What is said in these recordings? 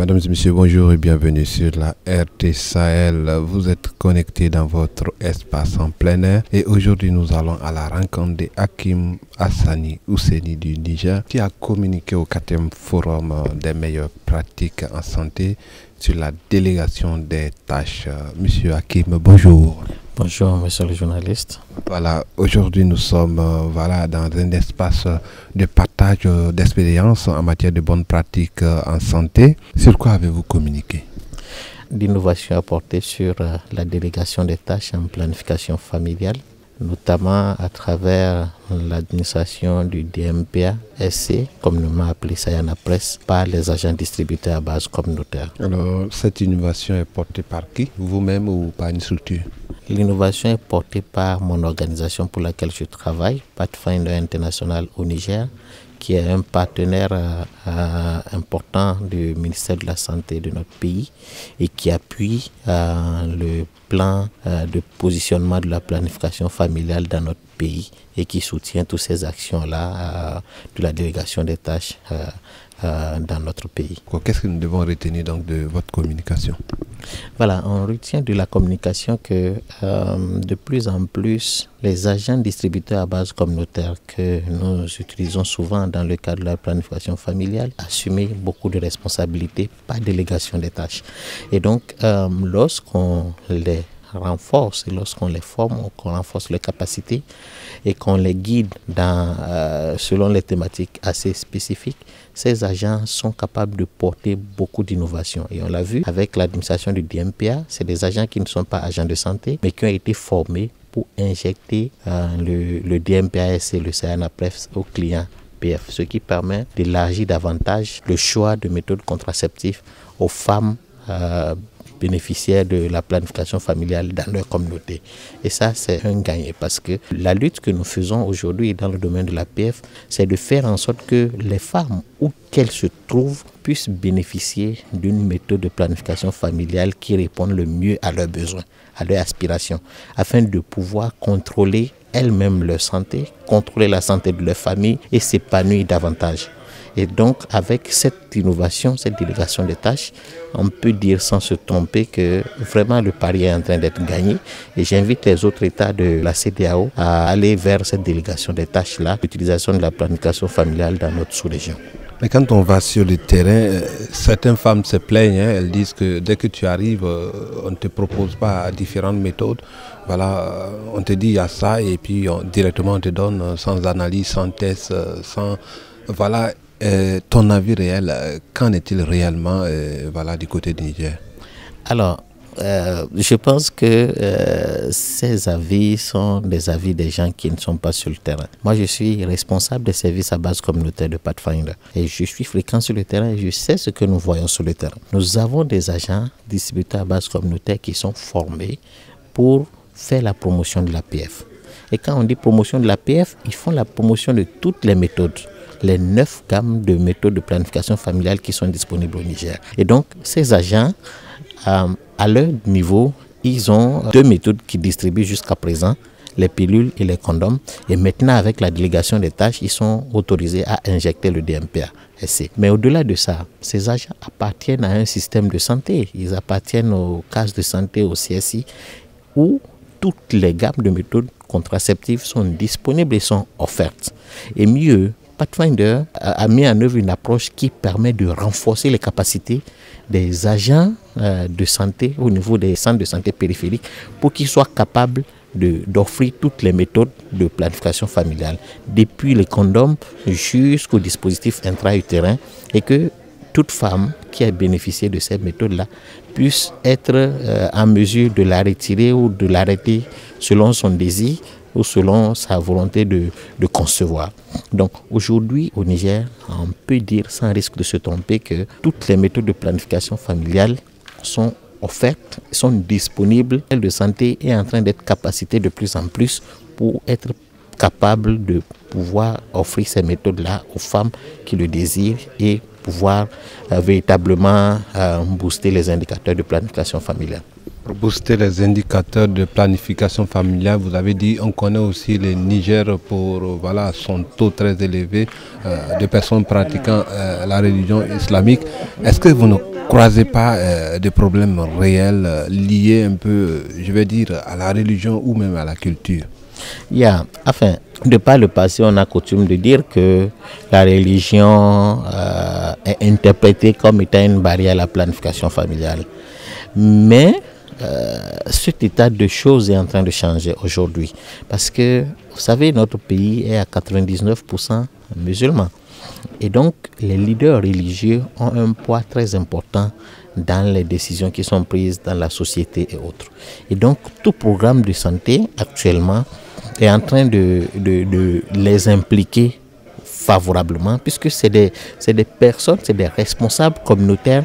Mesdames et messieurs, bonjour et bienvenue sur la RT Sahel. Vous êtes connectés dans votre espace en plein air et aujourd'hui nous allons à la rencontre de Hakim Hassani Ouseni du Niger qui a communiqué au 4e forum des meilleures pratiques en santé sur la délégation des tâches. Monsieur Hakim, bonjour. Bonjour, monsieur le journaliste. Voilà, aujourd'hui nous sommes dans un espace de partage d'expériences en matière de bonnes pratiques en santé. Sur quoi avez-vous communiqué? L'innovation apportée sur la délégation des tâches en planification familiale, notamment à travers l'administration du DMPA-SC, communément appelé Sayana Presse, par les agents distributeurs à base communautaire. Alors, cette innovation est portée par qui? Vous-même ou par une structure? L'innovation est portée par mon organisation pour laquelle je travaille, Pathfinder International au Niger, qui est un partenaire important du ministère de la Santé de notre pays et qui appuie le plan de positionnement de la planification familiale dans notre pays et qui soutient toutes ces actions-là de la délégation des tâches dans notre pays. Qu'est-ce que nous devons retenir donc de votre communication? Voilà, on retient de la communication que de plus en plus, les agents distributeurs à base communautaire que nous utilisons souvent dans le cadre de la planification familiale assument beaucoup de responsabilités par délégation des tâches. Et donc, lorsqu'on les renforce, lorsqu'on les forme, qu'on renforce leurs capacités et qu'on les guide selon les thématiques assez spécifiques, ces agents sont capables de porter beaucoup d'innovations. Et on l'a vu avec l'administration du DMPA, c'est des agents qui ne sont pas agents de santé, mais qui ont été formés pour injecter le DMPA-SC et le Sayana Presse aux clients PF, ce qui permet d'élargir davantage le choix de méthodes contraceptives aux femmes bénéficiaires de la planification familiale dans leur communauté. Et ça, c'est un gain parce que la lutte que nous faisons aujourd'hui dans le domaine de la PF, c'est de faire en sorte que les femmes, où qu'elles se trouvent, puissent bénéficier d'une méthode de planification familiale qui réponde le mieux à leurs besoins, à leurs aspirations, afin de pouvoir contrôler elles-mêmes leur santé, contrôler la santé de leur famille et s'épanouir davantage. Et donc, avec cette innovation, cette délégation des tâches, on peut dire sans se tromper que vraiment le pari est en train d'être gagné. Et j'invite les autres États de la CEDEAO à aller vers cette délégation des tâches-là, l'utilisation de la planification familiale dans notre sous-région. Mais quand on va sur le terrain, certaines femmes se plaignent, elles disent que dès que tu arrives, on ne te propose pas différentes méthodes. Voilà, on te dit il y a ça et puis directement on te donne sans analyse, sans test, sans... Voilà. Ton avis réel, qu'en est-il réellement du côté du Niger? Alors, je pense que ces avis sont des avis des gens qui ne sont pas sur le terrain. Moi, je suis responsable des services à base communautaire de Pathfinder et je suis fréquent sur le terrain et je sais ce que nous voyons sur le terrain. Nous avons des agents distributeurs à base communautaire qui sont formés pour faire la promotion de l'APF. Et quand on dit promotion de l'APF, ils font la promotion de toutes les méthodes, les 9 gammes de méthodes de planification familiale qui sont disponibles au Niger. Et donc, ces agents, à leur niveau, ils ont 2 méthodes qui distribuent jusqu'à présent, les pilules et les condoms. Et maintenant, avec la délégation des tâches, ils sont autorisés à injecter le DMPA-SC. Mais au-delà de ça, ces agents appartiennent à un système de santé. Ils appartiennent aux cases de santé, au CSI, où toutes les gammes de méthodes contraceptives sont disponibles et sont offertes. Et mieux, Pathfinder a mis en œuvre une approche qui permet de renforcer les capacités des agents de santé au niveau des centres de santé périphériques pour qu'ils soient capables d'offrir toutes les méthodes de planification familiale, depuis les condoms jusqu'au dispositif intra-utérin, et que toute femme qui a bénéficié de ces méthodes-là puisse être en mesure de la retirer ou de l'arrêter selon son désir ou selon sa volonté de concevoir. Donc aujourd'hui au Niger, on peut dire sans risque de se tromper que toutes les méthodes de planification familiale sont offertes, sont disponibles. Le de santé est en train d'être capacité de plus en plus pour être capable de pouvoir offrir ces méthodes-là aux femmes qui le désirent et pouvoir véritablement booster les indicateurs de planification familiale. Pour booster les indicateurs de planification familiale, vous avez dit, on connaît aussi le Niger pour son taux très élevé de personnes pratiquant la religion islamique. Est-ce que vous nous croisez pas des problèmes réels liés un peu, je vais dire, à la religion ou même à la culture? Enfin, de par le passé, on a coutume de dire que la religion est interprétée comme étant une barrière à la planification familiale. Mais cet état de choses est en train de changer aujourd'hui. Parce que, vous savez, notre pays est à 99% musulman. Et donc, les leaders religieux ont un poids très important dans les décisions qui sont prises dans la société et autres. Et donc, tout programme de santé actuellement est en train de les impliquer favorablement, puisque c'est des personnes, c'est des responsables communautaires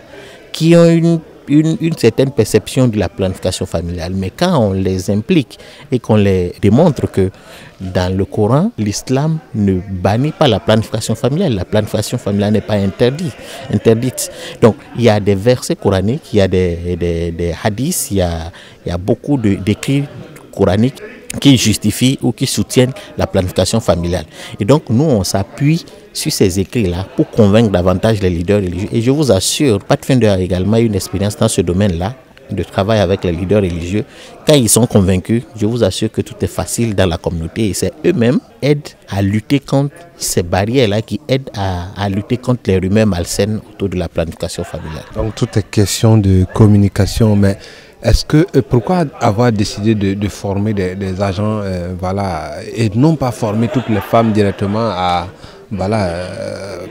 qui ont une certaine perception de la planification familiale. Mais quand on les implique et qu'on les démontre que dans le Coran, l'islam ne bannit pas la planification familiale. La planification familiale n'est pas interdite. Donc, il y a des versets coraniques, il y a des hadiths, il y a beaucoup d'écrits coraniques qui justifient ou qui soutiennent la planification familiale. Et donc, nous, on s'appuie sur ces écrits-là pour convaincre davantage les leaders religieux. Et je vous assure, Pathfinder a également une expérience dans ce domaine-là, de travail avec les leaders religieux. Quand ils sont convaincus, je vous assure que tout est facile dans la communauté et c'est eux-mêmes aident à lutter contre ces barrières-là qui aident à lutter contre les rumeurs malsaines autour de la planification familiale. Donc, tout est question de communication, mais pourquoi avoir décidé de former des agents et non pas former toutes les femmes directement à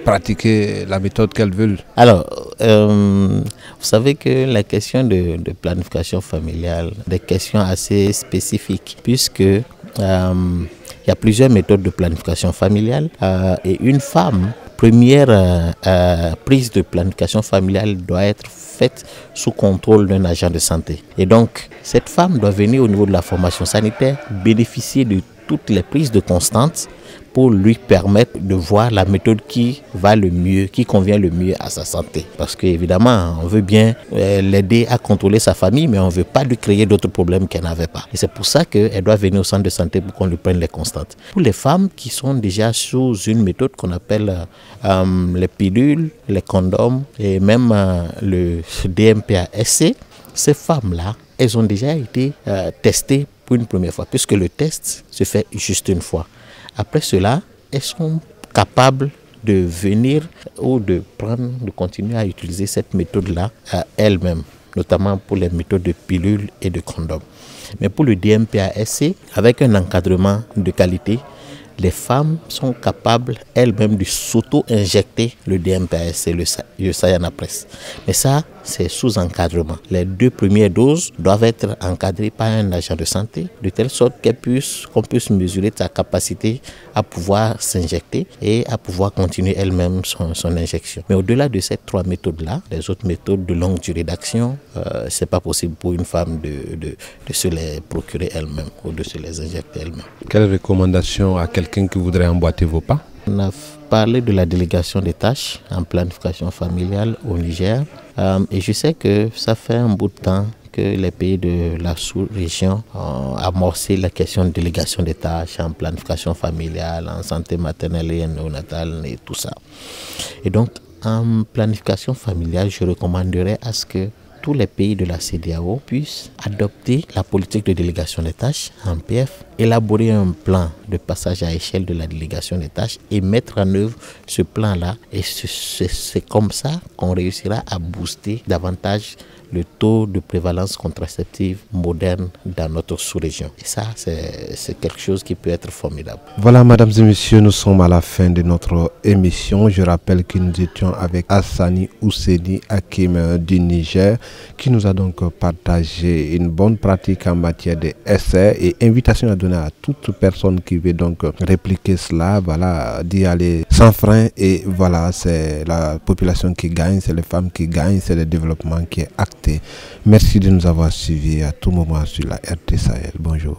pratiquer la méthode qu'elles veulent? Alors, vous savez que la question de planification familiale, des questions assez spécifiques, puisque il y a plusieurs méthodes de planification familiale et une femme, première prise de planification familiale doit être faite sous contrôle d'un agent de santé. Et donc, cette femme doit venir au niveau de la formation sanitaire, bénéficier de toutes les prises de constante pour lui permettre de voir la méthode qui va le mieux, qui convient le mieux à sa santé. Parce qu'évidemment, on veut bien l'aider à contrôler sa famille, mais on ne veut pas lui créer d'autres problèmes qu'elle n'avait pas. Et c'est pour ça qu'elle doit venir au centre de santé pour qu'on lui prenne les constantes. Pour les femmes qui sont déjà sous une méthode qu'on appelle les pilules, les condoms et même le DMPA-SC, ces femmes-là, elles ont déjà été testées pour une première fois, puisque le test se fait juste une fois. Après cela, elles sont capables de venir ou de continuer à utiliser cette méthode-là elles-mêmes, notamment pour les méthodes de pilules et de condoms. Mais pour le DMPA-SC, avec un encadrement de qualité, les femmes sont capables elles-mêmes de s'auto-injecter le DMPA-SC, le Cyanapress. Mais ça, c'est sous encadrement. Les 2 premières doses doivent être encadrées par un agent de santé, de telle sorte qu'on puisse mesurer sa capacité à pouvoir s'injecter et à pouvoir continuer elle-même son injection. Mais au-delà de ces 3 méthodes-là, les autres méthodes de longue durée d'action, c'est pas possible pour une femme de se les procurer elle-même ou de se les injecter elle-même. Quelle recommandation à quelqu'un qui voudrait emboîter vos pas? On a parlé de la délégation des tâches en planification familiale au Niger. Et je sais que ça fait un bout de temps que les pays de la sous-région ont amorcé la question de délégation des tâches en planification familiale, en santé maternelle et néonatale et tout ça. Et donc, en planification familiale, je recommanderais à ce que tous les pays de la CEDEAO puissent adopter la politique de délégation des tâches en PF, élaborer un plan de passage à échelle de la délégation des tâches et mettre en œuvre ce plan-là. Et c'est comme ça qu'on réussira à booster davantage le taux de prévalence contraceptive moderne dans notre sous-région. Et ça, c'est quelque chose qui peut être formidable. Voilà, mesdames et messieurs, nous sommes à la fin de notre émission. Je rappelle que nous étions avec Hassani Ousseni Hakim du Niger, qui nous a donc partagé une bonne pratique en matière de essais et invitation à donner à toute personne qui veut donc répliquer cela, voilà, d'y aller sans frein. Et voilà, c'est la population qui gagne, c'est les femmes qui gagnent, c'est le développement qui est acté. Merci de nous avoir suivis à tout moment sur la RT Sahel. Bonjour.